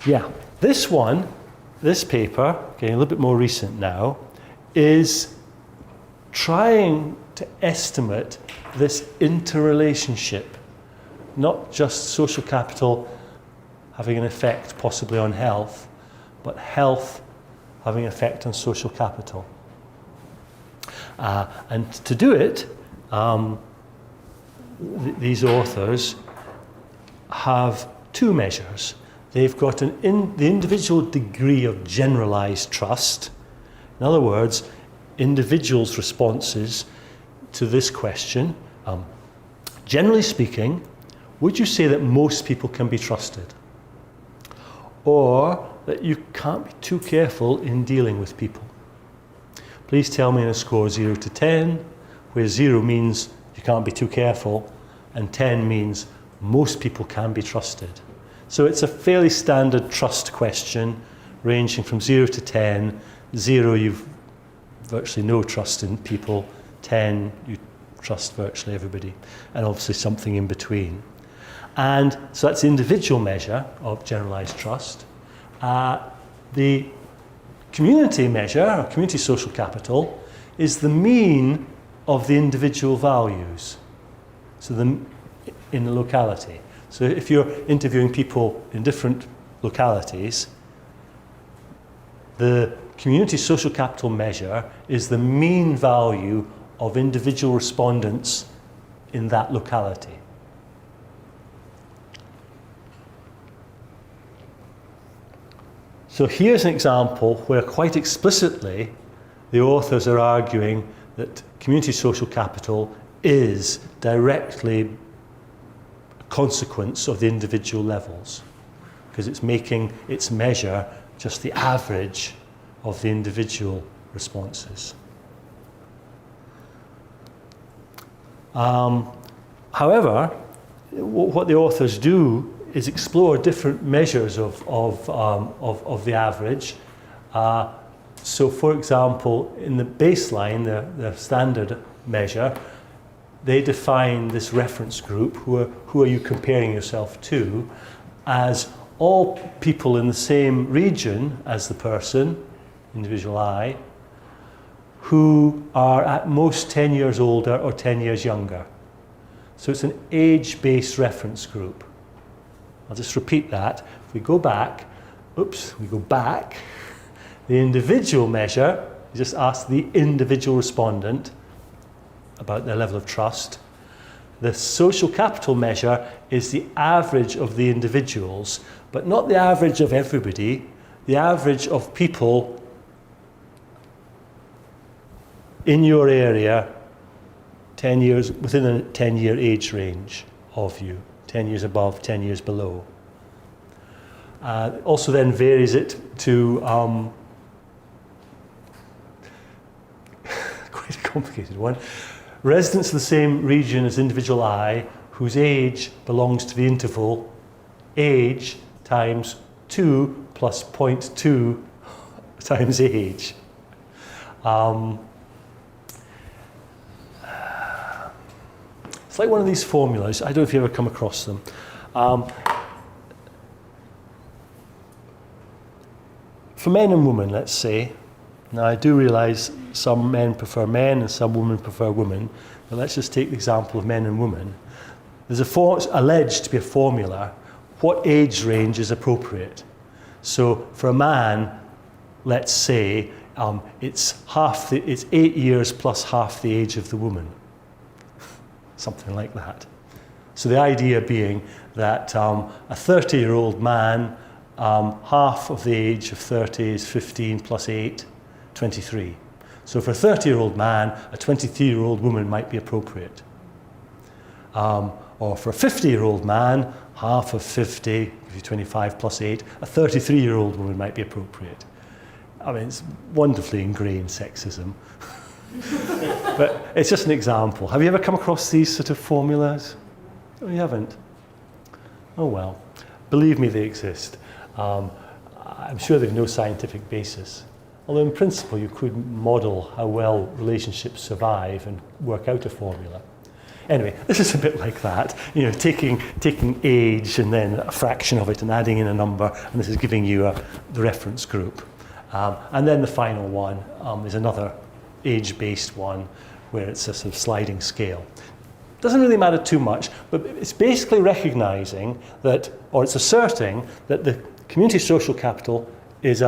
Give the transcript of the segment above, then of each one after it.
Yeah, this paper, getting a little bit more recent now, is trying to estimate this interrelationship, not just social capital having an effect possibly on health, but health having an effect on social capital. And to do it, these authors have two measures. They've got the individual degree of generalized trust. In other words, individuals' responses to this question. Generally speaking, would you say that most people can be trusted? Or that you can't be too careful in dealing with people? Please tell me in a score 0 to 10, where 0 means you can't be too careful, and 10 means most people can be trusted. So it's a fairly standard trust question, ranging from 0 to 10. 0, you've virtually no trust in people. 10, you trust virtually everybody. And obviously something in between. And so that's the individual measure of generalized trust. The community measure, or community social capital, is the mean of the individual values. So in the locality. So if you're interviewing people in different localities, the community social capital measure is the mean value of individual respondents in that locality. So here's an example where quite explicitly the authors are arguing that community social capital is directly a consequence of the individual levels, because it's making its measure just the average of the individual responses. However, what the authors do is explore different measures of the average. So for example, in the baseline, the standard measure, they define this reference group, who are you comparing yourself to, as all people in the same region as the person, individual I, who are at most 10 years older or 10 years younger. So it's an age-based reference group. I'll just repeat that. If we go back, the individual measure, you just ask the individual respondent about their level of trust. The social capital measure is the average of the individuals, but not the average of everybody, the average of people in your area 10 years, within a 10-year age range of you, 10 years above, 10 years below. Also then varies it to quite a complicated one. Residents of the same region as individual I, whose age belongs to the interval age times 2 plus 0.2 times age. It's like one of these formulas. I don't know if you ever come across them. For men and women, let's say, now I do realise some men prefer men and some women prefer women, but let's just take the example of men and women. There's alleged to be a formula. What age range is appropriate? So for a man, let's say it's 8 years plus half the age of the woman. Something like that. So the idea being that a 30-year-old man, half of the age of 30 is 15 plus 8, 23. So for a 30-year-old man, a 23-year-old woman might be appropriate. Or for a 50-year-old man, half of 50, 25 plus 8, a 33-year-old woman might be appropriate. I mean, it's wonderfully ingrained sexism. But it's just an example. Have you ever come across these sort of formulas? Oh, you haven't? Oh well. Believe me, they exist. I'm sure they have no scientific basis. Although in principle you could model how well relationships survive and work out a formula. Anyway, this is a bit like that, taking age and then a fraction of it and adding in a number, and this is giving you the reference group. And then the final one is another age-based one where it's a sort of sliding scale. Doesn't really matter too much, but it's basically recognizing that, or it's asserting that the community social capital is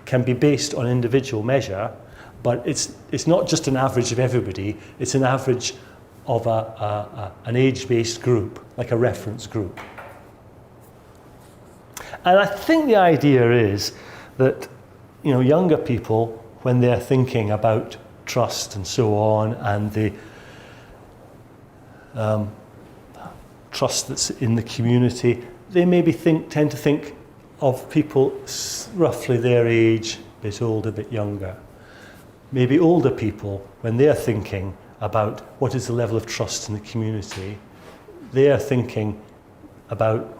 can be based on individual measure, but it's not just an average of everybody, it's an average of an age-based group, like a reference group. And I think the idea is that younger people, when they're thinking about trust and so on, and the trust that's in the community, they maybe tend to think of people roughly their age, a bit older, a bit younger. Maybe older people, when they're thinking about what is the level of trust in the community, they are thinking about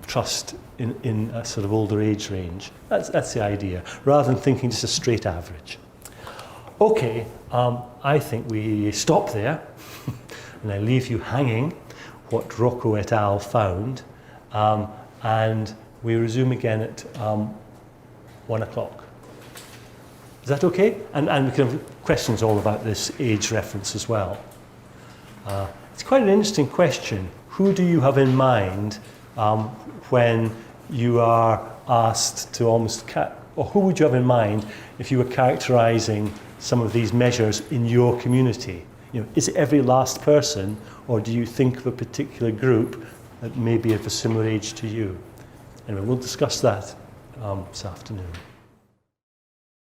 trust in a sort of older age range. That's the idea, rather than thinking just a straight average. Okay, I think we stop there, and I leave you hanging what Rocco et al. Found, and we resume again at 1 o'clock. Is that okay? And we can have questions all about this age reference as well. It's quite an interesting question. Who do you have in mind when you are asked to or who would you have in mind if you were characterizing some of these measures in your community? Is it every last person, or do you think of a particular group that may be of a similar age to you? Anyway, we'll discuss that this afternoon.